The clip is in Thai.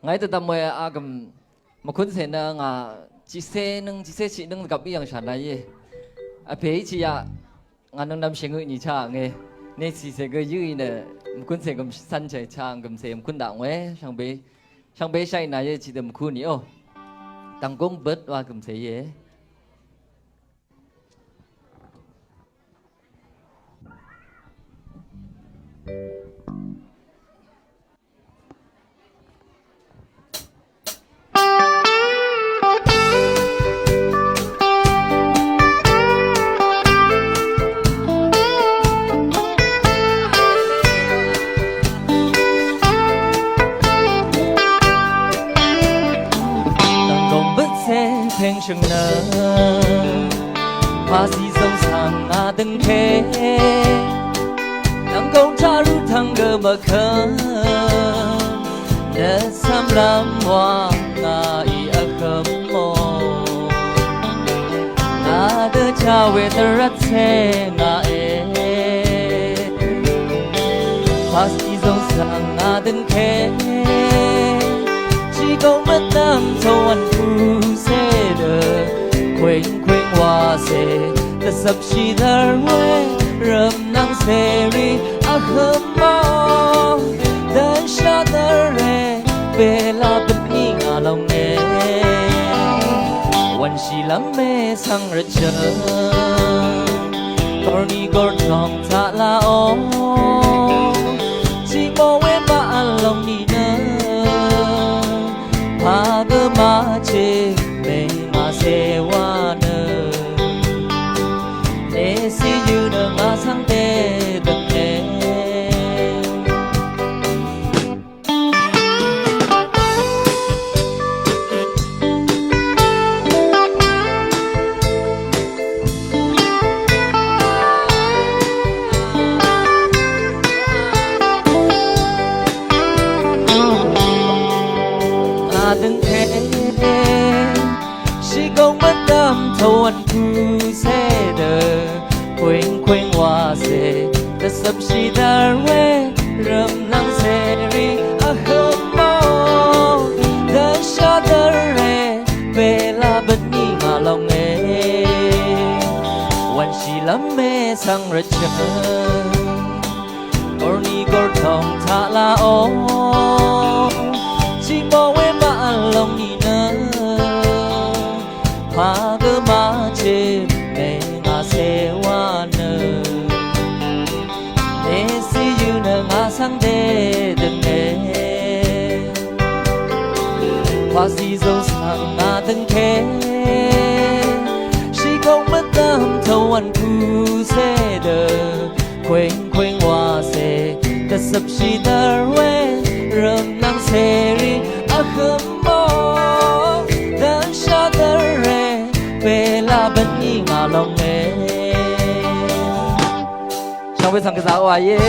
ngay từ tầm mười cầm mà khốn thế nè ngà chỉ xe chị nâng gặp yang sản này bé chị ngà nâng năm sinh người nhị cha nghe nên chị sẽ cái gì nè khốn thế cầm săn chạy chàng cầm xe khốn đạo ấy sang bé say này chị tầm khốn nhiều tăng công bớt và cầm xe gìเพลงชงเนอภาษีสงสารอาดึงเคนังกงชารุทังเกมาเคินเดสัมลำว่างาอีอักขโมนาเดชาเวทรัตเซงาเอภาษีสงสารอาดึงเคชีกงมันนำทวันผู้เสดเคว้งว่าเสแต่สับชีดาร์เวเริ่มนั่งเสรีอาขมอเดินชาดาร์เรเวลาเป็นนิ่งอาลงเนวันชีลำเมสังระเจกรณีกรทองทาลาโอชีโมเวมาอันลงนี่เนพาเกมาเชเมมาเสวาเนเนสิยูเนมาสังเตดังเนดึงเทชีกงมันดำทวนผู้เสดเคว้งว่าเสแต่สับชีดาร์เวเริ่มนั่งเสรีอาขมอเดินชาดาร์เรเวลาบัดนี้มาลองเอวันชีลำเมสังระเจกรณีกรทองทาลาโอชีโมเวมาอันลงนี่เนพาเกมาเชเมงาเสวาเนเนสิยูเนงาสังเดดังเนภาษีสงสารนาดังเคชีคงมาตามทวันผู้เสดเคว้งว่าเสแต่สับชีดาร์เวเริ่มนั่งเสรีอาขมอเดินชาดาร์เรเวลาบัดนี้งาลองเนช่างไปสังกษาว่าเย่